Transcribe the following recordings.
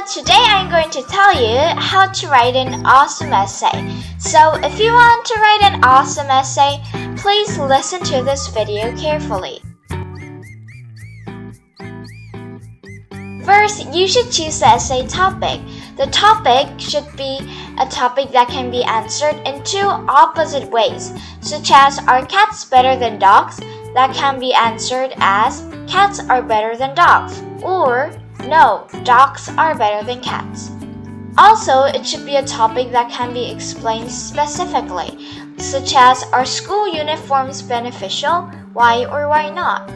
today I'm going to tell you how to write an awesome essay. So if you want to write an awesome essay, please listen to this video carefully. First, you should choose the essay topic. The topic should be a topic that can be answered in two opposite ways, such as are cats better than dogs? That can be answered as cats are better than dogs, or no, dogs are better than cats. Also, it should be a topic that can be explained specifically, such as are school uniforms beneficial? Why or why not?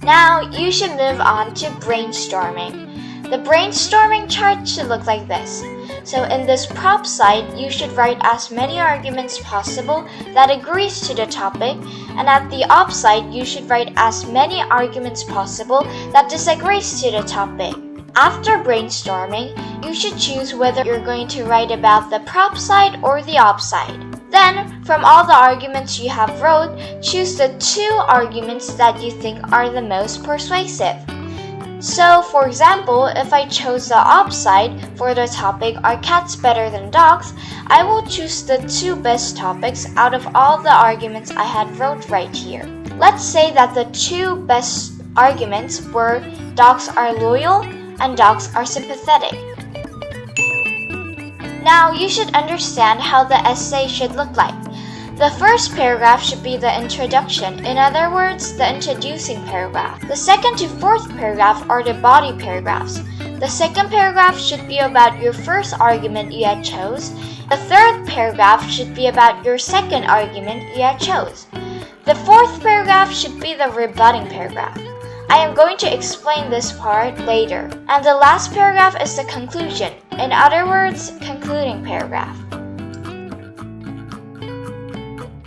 Now, you should move on to brainstorming. The brainstorming chart should look like this. So in this prop side, you should write as many arguments possible that agrees to the topic, and at the op side, you should write as many arguments possible that disagrees to the topic. After brainstorming, you should choose whether you're going to write about the prop side or the op side. Then, from all the arguments you have wrote, choose the two arguments that you think are the most persuasive. So, for example, if I chose the op side for the topic are cats better than dogs, I will choose the two best topics out of all the arguments I had wrote right here. Let's say that the two best arguments were dogs are loyal and dogs are sympathetic. Now, you should understand how the essay should look like. The first paragraph should be the introduction, in other words, the introducing paragraph. The second to fourth paragraph are the body paragraphs. The second paragraph should be about your first argument you had chose. The third paragraph should be about your second argument you had chose. The fourth paragraph should be the rebutting paragraph. I am going to explain this part later. And the last paragraph is the conclusion, in other words, concluding paragraph.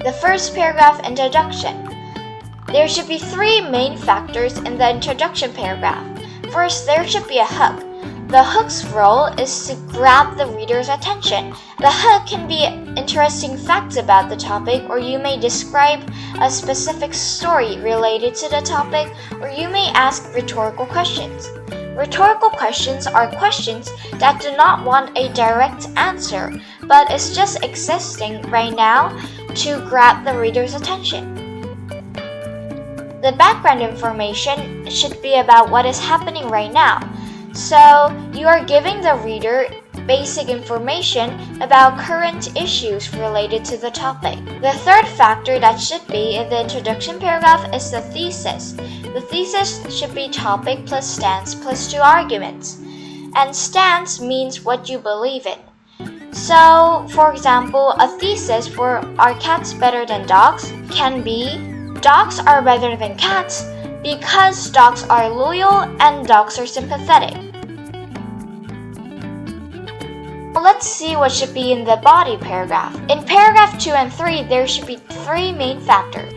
The first paragraph, introduction. There should be three main factors in the introduction paragraph. First, there should be a hook. The hook's role is to grab the reader's attention. The hook can be interesting facts about the topic, or you may describe a specific story related to the topic, or you may ask rhetorical questions. Rhetorical questions are questions that do not want a direct answer, but is just existing right now to grab the reader's attention. The background information should be about what is happening right now. So, you are giving the reader basic information about current issues related to the topic. The third factor that should be in the introduction paragraph is the thesis. The thesis should be topic plus stance plus two arguments. And stance means what you believe in. So, for example, a thesis for are cats better than dogs can be dogs are better than cats because dogs are loyal and dogs are sympathetic. Let's see what should be in the body paragraph. In paragraph 2 and 3, there should be three main factors.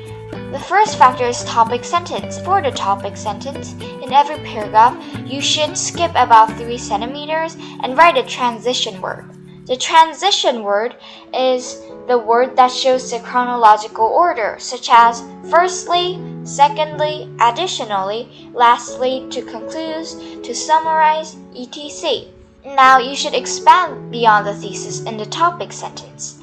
The first factor is topic sentence. For the topic sentence, in every paragraph, you should skip about 3 centimeters and write a transition word. The transition word is the word that shows the chronological order, such as firstly, secondly, additionally, lastly, to conclude, to summarize, etc. Now, you should expand beyond the thesis in the topic sentence.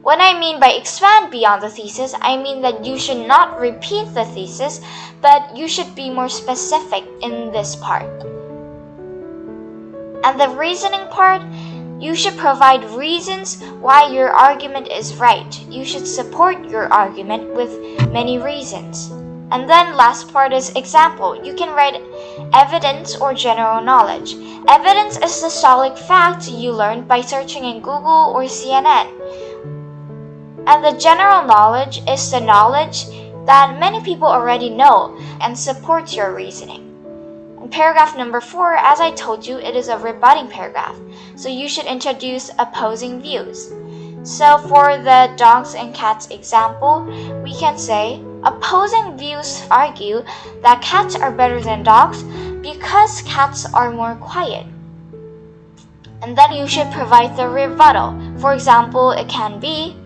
What I mean by expand beyond the thesis, I mean that you should not repeat the thesis, but you should be more specific in this part. And the reasoning part, you should provide reasons why your argument is right. You should support your argument with many reasons. And then last part is example. You can write evidence or general knowledge. Evidence is the solid facts you learned by searching in Google or CNN. And the general knowledge is the knowledge that many people already know and supports your reasoning. In paragraph number 4, as I told you, it is a rebutting paragraph. So you should introduce opposing views. So for the dogs and cats example, we can say, opposing views argue that cats are better than dogs because cats are more quiet. And then you should provide the rebuttal. For example, it can be,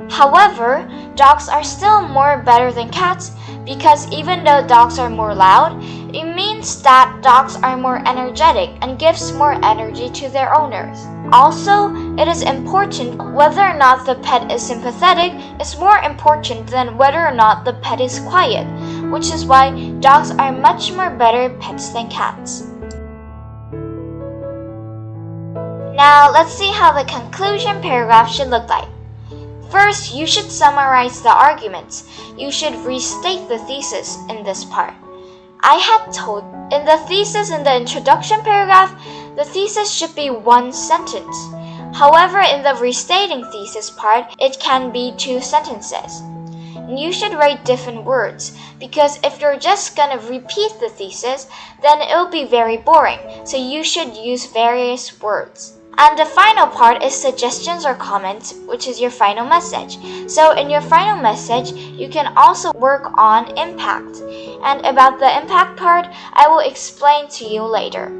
However, dogs are still more better than cats because even though dogs are more loud, it means that dogs are more energetic and gives more energy to their owners. Also, it is important whether or not the pet is sympathetic is more important than whether or not the pet is quiet, which is why dogs are much more better pets than cats. Now, let's see how the conclusion paragraph should look like. First, you should summarize the arguments. You should restate the thesis in this part. I had told in the thesis in the introduction paragraph, the thesis should be one sentence. However, in the restating thesis part, it can be 2 sentences. And you should write different words because if you're just gonna repeat the thesis, then it'll be very boring. So you should use various words. And the final part is suggestions or comments, which is your final message. So in your final message, you can also work on impact. And about the impact part, I will explain to you later.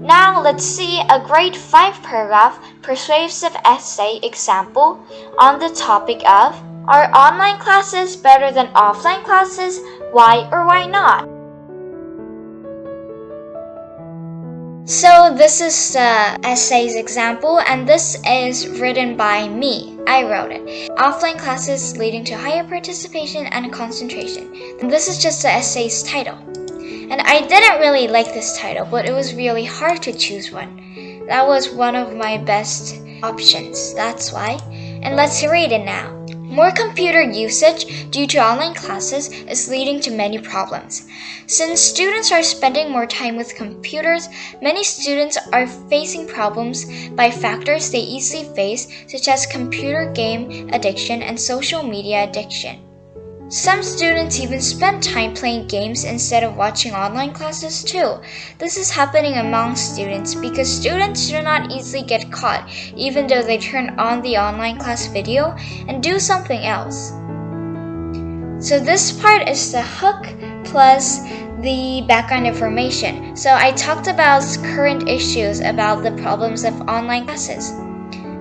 Now let's see a grade 5 paragraph persuasive essay example on the topic of, are online classes better than offline classes? Why or why not? So this is the essay's example, and this is written by me. I wrote it. Offline classes leading to higher participation and concentration. And this is just the essay's title. And I didn't really like this title, but it was really hard to choose one. That was one of my best options, that's why. And let's read it now. More computer usage due to online classes is leading to many problems. Since students are spending more time with computers, many students are facing problems by factors they easily face, such as computer game addiction and social media addiction. Some students even spend time playing games instead of watching online classes too. This is happening among students because students do not easily get caught even though they turn on the online class video and do something else. So this part is the hook plus the background information. So I talked about current issues about the problems of online classes.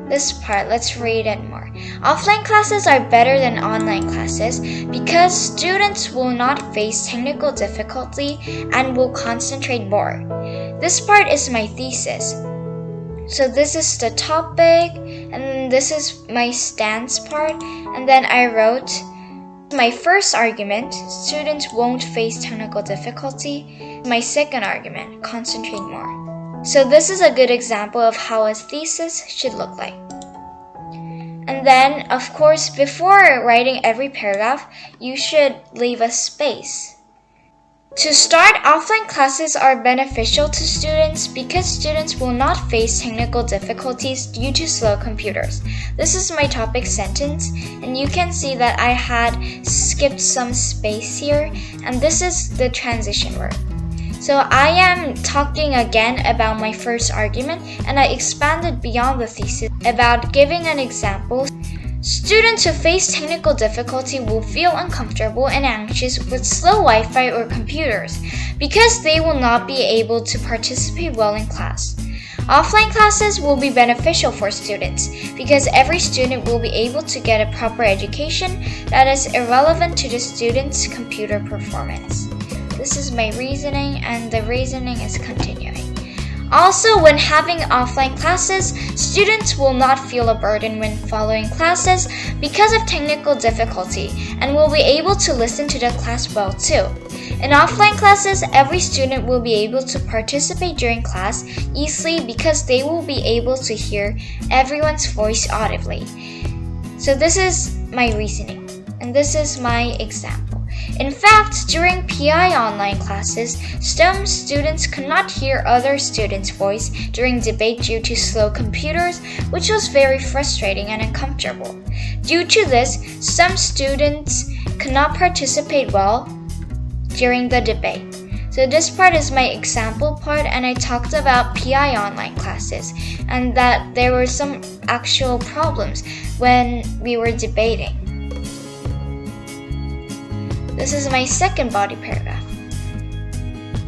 This part, let's read it more. Offline classes are better than online classes because students will not face technical difficulty and will concentrate more. This part is my thesis. So this is the topic, and this is my stance part, and then I wrote my first argument, students won't face technical difficulty. My second argument, concentrate more. So this is a good example of how a thesis should look like. And then, of course, before writing every paragraph, you should leave a space. To start, offline classes are beneficial to students because students will not face technical difficulties due to slow computers. This is my topic sentence, and you can see that I had skipped some space here, and this is the transition word. So I am talking again about my first argument, and I expanded beyond the thesis about giving an example. Students who face technical difficulty will feel uncomfortable and anxious with slow Wi-Fi or computers because they will not be able to participate well in class. Offline classes will be beneficial for students because every student will be able to get a proper education that is irrelevant to the student's computer performance. This is my reasoning, and the reasoning is continuing. Also, when having offline classes, students will not feel a burden when following classes because of technical difficulty and will be able to listen to the class well too. In offline classes, every student will be able to participate during class easily because they will be able to hear everyone's voice audibly. So this is my reasoning, and this is my example. In fact, during PI online classes, some students could not hear other students' voice during debate due to slow computers, which was very frustrating and uncomfortable. Due to this, some students could not participate well during the debate. So this part is my example part, and I talked about PI online classes and that there were some actual problems when we were debating. This is my second body paragraph.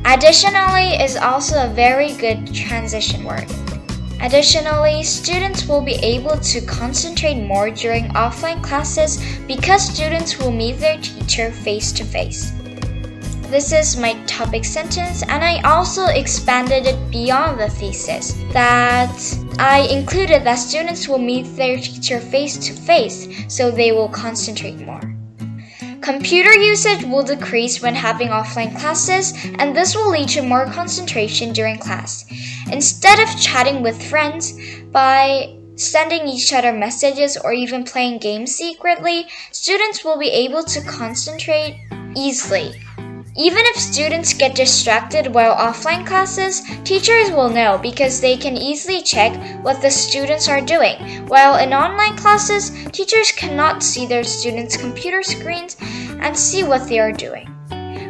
Additionally is also a very good transition word. Additionally, students will be able to concentrate more during offline classes because students will meet their teacher face to face. This is my topic sentence, and I also expanded it beyond the thesis, that I included that students will meet their teacher face to face, so they will concentrate more. Computer usage will decrease when having offline classes, and this will lead to more concentration during class. Instead of chatting with friends by sending each other messages or even playing games secretly, students will be able to concentrate easily. Even if students get distracted while offline classes, teachers will know because they can easily check what the students are doing. While in online classes, teachers cannot see their students' computer screens and see what they are doing.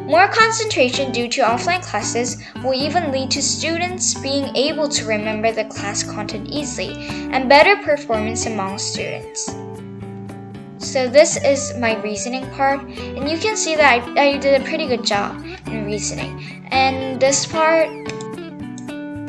More concentration due to offline classes will even lead to students being able to remember the class content easily and better performance among students. So this is my reasoning part, and you can see that I did a pretty good job in reasoning. And this part,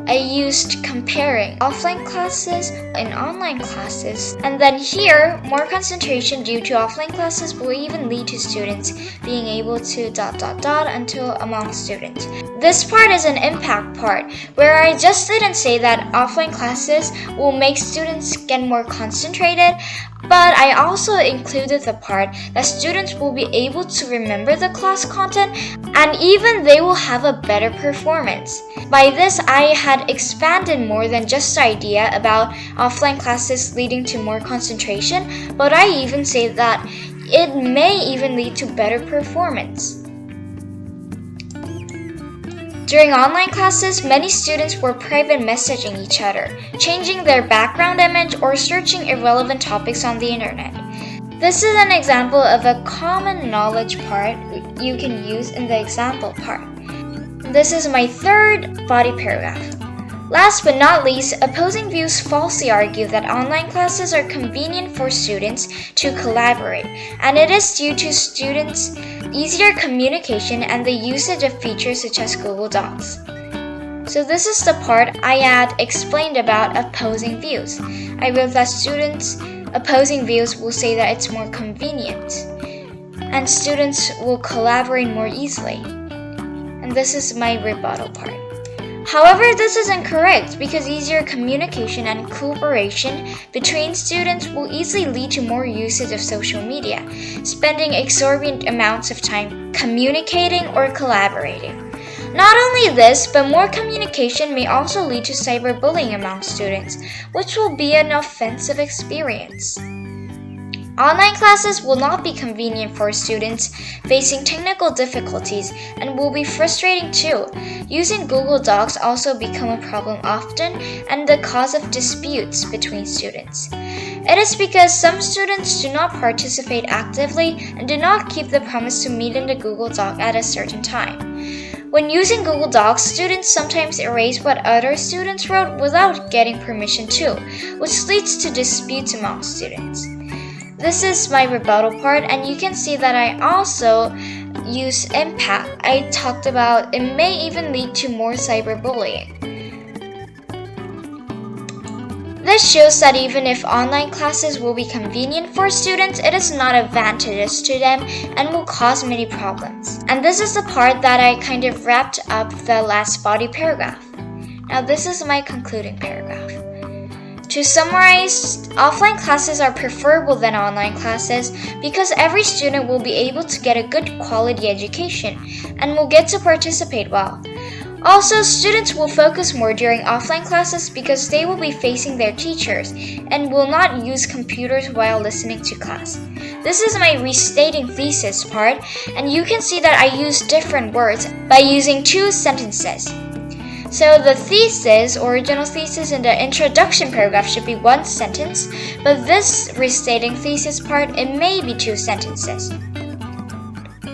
I used comparing offline classes and online classes. And then here, more concentration due to offline classes will even lead to students being able to ... until among students. This part is an impact part, where I just didn't say that offline classes will make students get more concentrated, but I also included the part that students will be able to remember the class content and even they will have a better performance. By this, I had expanded more than just the idea about offline classes leading to more concentration, but I even say that it may even lead to better performance. During online classes, many students were private messaging each other, changing their background image or searching irrelevant topics on the internet. This is an example of a common knowledge part you can use in the example part. This is my third body paragraph. Last but not least, opposing views falsely argue that online classes are convenient for students to collaborate, and it is due to students' easier communication and the usage of features such as Google Docs. So this is the part I had explained about opposing views. I wrote that students' opposing views will say that it's more convenient, and students will collaborate more easily. And this is my rebuttal part. However, this is incorrect because easier communication and cooperation between students will easily lead to more usage of social media, spending exorbitant amounts of time communicating or collaborating. Not only this, but more communication may also lead to cyberbullying among students, which will be an offensive experience. Online classes will not be convenient for students facing technical difficulties and will be frustrating too. Using Google Docs also become a problem often and the cause of disputes between students. It is because some students do not participate actively and do not keep the promise to meet in the Google Doc at a certain time. When using Google Docs, students sometimes erase what other students wrote without getting permission to, which leads to disputes among students. This is my rebuttal part, and you can see that I also use impact. I talked about it may even lead to more cyberbullying. This shows that even if online classes will be convenient for students, it is not advantageous to them and will cause many problems. And this is the part that I kind of wrapped up the last body paragraph. Now this is my concluding paragraph. To summarize, offline classes are preferable than online classes because every student will be able to get a good quality education and will get to participate well. Also, students will focus more during offline classes because they will be facing their teachers and will not use computers while listening to class. This is my restating thesis part, and you can see that I use different words by using two sentences. So the thesis, original thesis in the introduction paragraph should be one sentence, but this restating thesis part, it may be two sentences.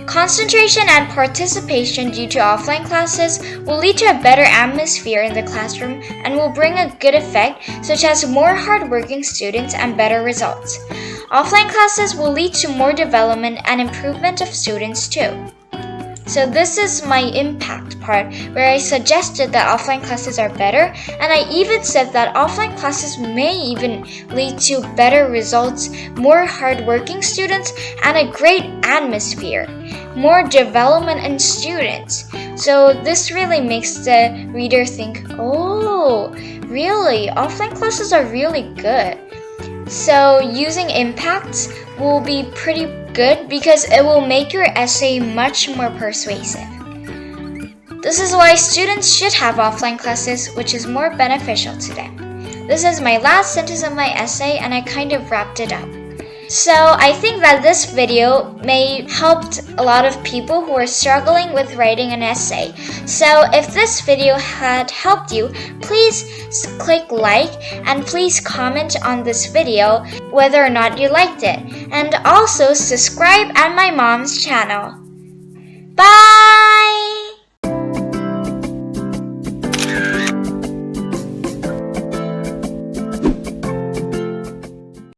Concentration and participation due to offline classes will lead to a better atmosphere in the classroom and will bring a good effect, such as more hardworking students and better results. Offline classes will lead to more development and improvement of students too. So this is my impact part, where I suggested that offline classes are better, and I even said that offline classes may even lead to better results, more hardworking students, and a great atmosphere, more development in students. So this really makes the reader think, oh, really, offline classes are really good. So using impacts will be pretty good because it will make your essay much more persuasive. This is why students should have offline classes, which is more beneficial to them. This is my last sentence of my essay, and I kind of wrapped it up. So I think that this video may help a lot of people who are struggling with writing an essay. So if this video had helped you, please click like and please comment on this video whether or not you liked it. And also subscribe at my mom's channel. Bye!